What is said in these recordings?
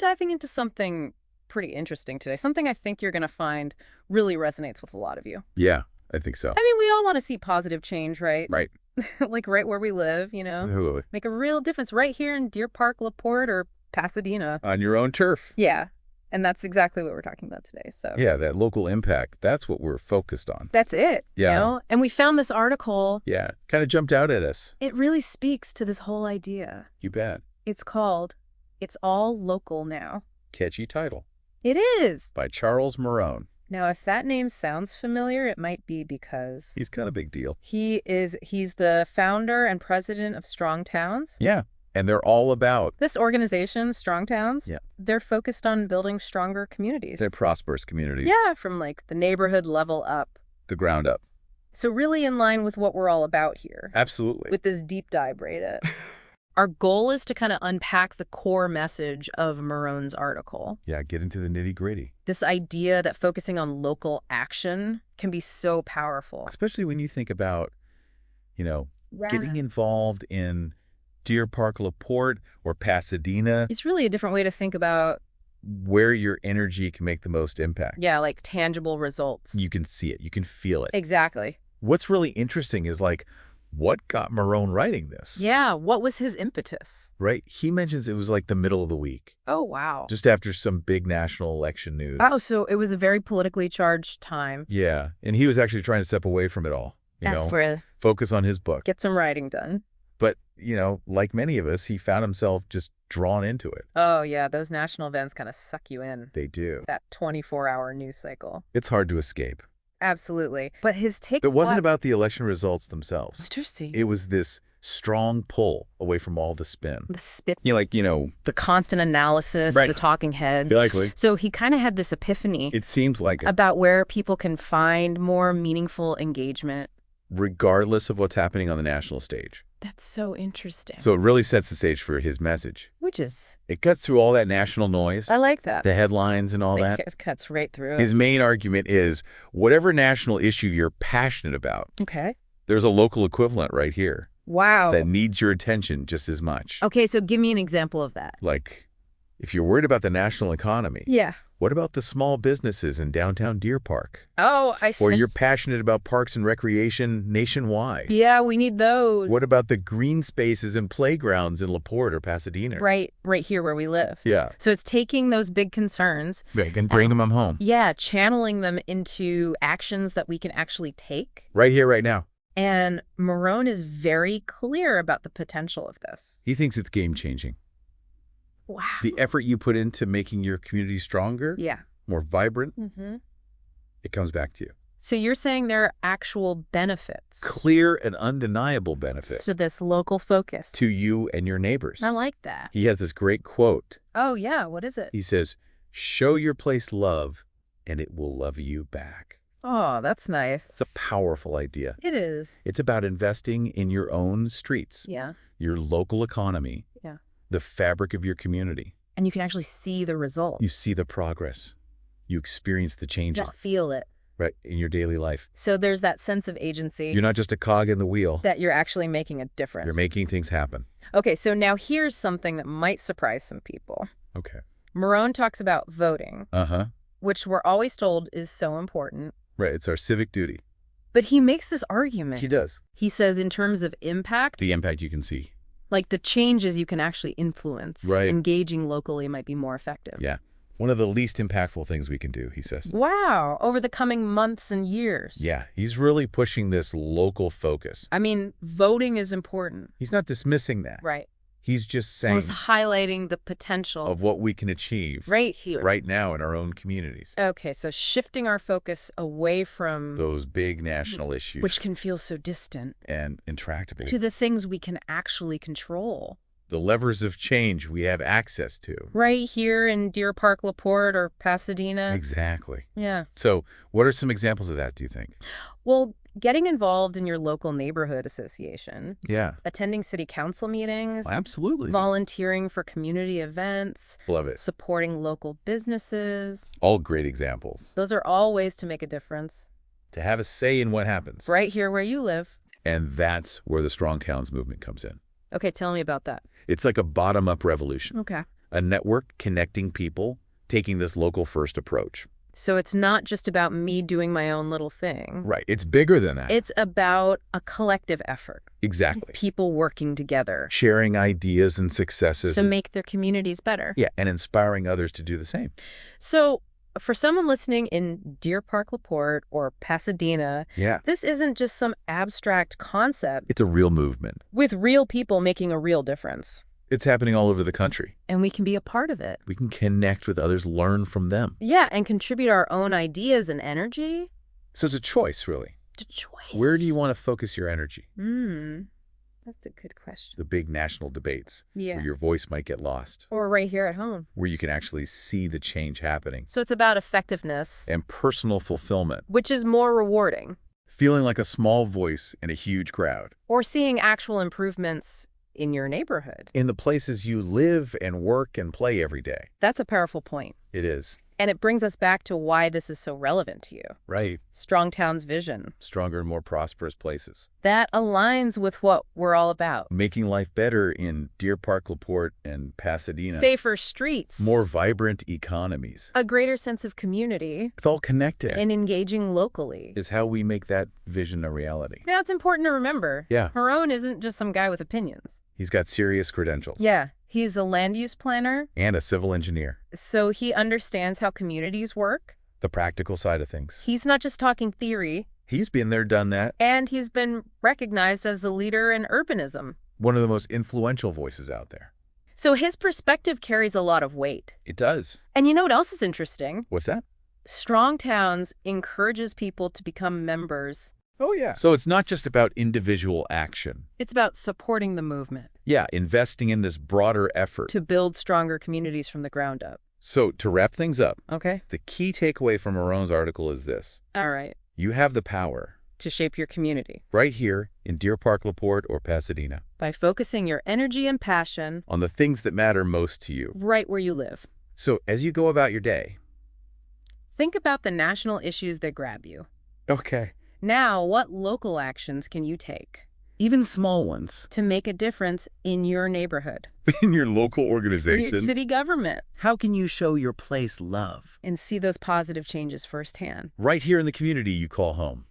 diving into something pretty interesting today, something I think you're going to find really resonates with a lot of you. Yeah, I think so. I mean, we all want to see positive change, right? Right. Like right where we live, Absolutely. make a real difference right here in Deer Park, LaPorte, or Pasadena. On your own turf. Yeah. And that's exactly what we're talking about today. So Yeah, that local impact. That's what we're focused on. that's it. Yeah. And we found this article. Yeah, kind of jumped out at us. It really speaks to this whole idea. You bet. It's called It's All Local Now. Catchy title. It is. By Charles Marohn. Now, if that name sounds familiar, it might be because He's kind of a big deal. he's the founder and president of Strong Towns. Yeah, and they're all about... This organization, Strong Towns, Yeah. they're focused on building stronger communities. They're prosperous communities. Yeah, from like the neighborhood level up. The ground up. So really in line with what we're all about here. Absolutely. With this deep dive, right? Our goal is to kind of unpack the core message of Marohn's article. Yeah, get into the nitty-gritty. This idea that focusing on local action can be so powerful. Especially when you think about, getting involved in Deer Park, LaPorte, or Pasadena, It's really a different way to think about, where your energy can make the most impact. yeah, like tangible results. You can see it. You can feel it. Exactly. What's really interesting is what got Marohn writing this? Yeah, what was his impetus? Right? He mentions it was like the middle of the week, Oh, wow. just after some big national election news. Oh, so it was a very politically charged time. Yeah, and he was actually trying to step away from it all, For focus on his book. get some writing done. But, like many of us, he found himself just drawn into it. Oh, yeah, those national events kind of suck you in. They do. That 24-hour news cycle. It's hard to escape. Absolutely. But his take... It wasn't about the election results themselves. Interesting. It was this strong pull away from all the spin. The spit, The the constant analysis, Right. the talking heads. Exactly. So he kind of had this epiphany It seems like it. about where people can find more meaningful engagement. Regardless of what's happening on the national stage. That's so interesting. So it really sets the stage for his message. Which is... It cuts through all that national noise, I like that. the headlines and all that. It cuts right through it. His main argument is whatever national issue you're passionate about, Okay. there's a local equivalent right here Wow. that needs your attention just as much. Okay, so give me an example of that. Like, if you're worried about the national economy, Yeah. what about the small businesses in downtown Deer Park? Oh, I see. Or you're passionate about parks and recreation nationwide. Yeah, we need those. What about the green spaces and playgrounds in LaPorte or Pasadena? Right here where we live. Yeah. So it's taking those big concerns, And bring them home. yeah, channeling them into actions that we can actually take. Right here, right now. And Marohn is very clear about the potential of this. He thinks it's game-changing. Wow. The effort you put into making your community stronger, Yeah. more vibrant, Mm-hmm. it comes back to you. So you're saying there are actual benefits Clear and undeniable benefit to this local focus. to you and your neighbors. I like that. He has this great quote. Oh, yeah. What is it? He says, "Show your place love, and it will love you back." Oh, that's nice. It's a powerful idea. It is. It's about investing in your own streets, Yeah. your local economy, Yeah. the fabric of your community. And you can actually see the result. You see the progress. You experience the changes Feel it. right in your daily life. So there's that sense of agency You're not just a cog in the wheel. that you're actually making a difference. You're making things happen. Okay, so now here's something that might surprise some people. Okay. Marohn talks about voting, Uh-huh. which we're always told is so important. Right. It's our civic duty. But he makes this argument. He does. He says in terms of impact, The impact you can see. like the changes you can actually influence, Right. engaging locally might be more effective. Yeah. One of the least impactful things we can do, he says. Wow, over the coming months and years. Yeah. He's really pushing this local focus. I mean, voting is important. He's not dismissing that. Right. He's just So saying it's highlighting the potential of what we can achieve right here. right now in our own communities. Okay, so shifting our focus away from Those big national issues. which can feel so distant and intractable. to the things we can actually control. The levers of change we have access to. Right here in Deer Park, LaPorte, or Pasadena. Exactly. Yeah. So what are some examples of that, do you think? Well, getting involved in your local neighborhood association, Yeah. attending city council meetings, Absolutely. volunteering for community events, Love it. supporting local businesses. All great examples. Those are all ways to make a difference. To have a say in what happens. Right here where you live. And that's where the Strong Towns movement comes in. Okay, tell me about that. It's like a bottom-up revolution. Okay. A network connecting people, taking this local-first approach. So it's not just about me doing my own little thing. Right. It's bigger than that. It's about a collective effort. Exactly. People working together. Sharing ideas and successes. To make their communities better. Yeah, and inspiring others to do the same. So for someone listening in Deer Park, LaPorte, or Pasadena, this isn't just some abstract concept. It's a real movement. With real people making a real difference. It's happening all over the country. And we can be a part of it. We can connect with others, learn from them. Yeah, and contribute our own ideas and energy. So it's a choice, really. It's a choice. Where do you want to focus your energy? That's a good question. The big national debates. Yeah. Where your voice might get lost. Or right here at home. Where you can actually see the change happening. So it's about effectiveness. And personal fulfillment. Which is more rewarding. Feeling like a small voice in a huge crowd. Or seeing actual improvements in your neighborhood. In the places you live and work and play every day. That's a powerful point. It is. And it brings us back to why this is so relevant to you. Right. Strongtown's vision. Stronger and more prosperous places. That aligns with what we're all about. Making life better in Deer Park, LaPorte, and Pasadena. Safer streets. More vibrant economies. A greater sense of community. It's all connected. And engaging locally. Is how we make that vision a reality. Now, it's important to remember. Yeah. Marohn isn't just some guy with opinions. He's got serious credentials. Yeah. He's a land use planner. And a civil engineer. So he understands how communities work. The practical side of things. He's not just talking theory. He's been there, done that. And he's been recognized as the leader in urbanism. One of the most influential voices out there. So his perspective carries a lot of weight. It does. And you know what else is interesting? What's that? Strong Towns encourages people to become members. Oh, yeah. So it's not just about individual action. It's about supporting the movement. Yeah, investing in this broader effort. To build stronger communities from the ground up. So to wrap things up, okay, the key takeaway from Marohn's article is this. All right. You have the power. To shape your community. Right here in Deer Park, LaPorte, or Pasadena. By focusing your energy and passion. On the things that matter most to you. Right where you live. So as you go about your day. Think about the national issues that grab you. Okay. Now, what local actions can you take? Even small ones. To make a difference in your neighborhood. In your local organization. In your city government. How can you show your place love? And see those positive changes firsthand. Right here in the community you call home.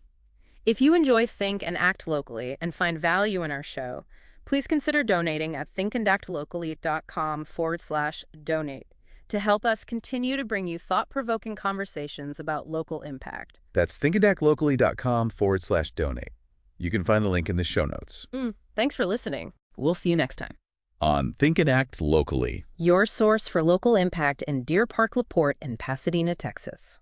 If you enjoy Think and Act Locally and find value in our show, please consider donating at thinkandactlocally.com/donate to help us continue to bring you thought-provoking conversations about local impact. That's thinkandactlocally.com/donate. You can find the link in the show notes. Thanks for listening. We'll see you next time. On Think and Act Locally. Your source for local impact in Deer Park, LaPorte, and Pasadena, Texas.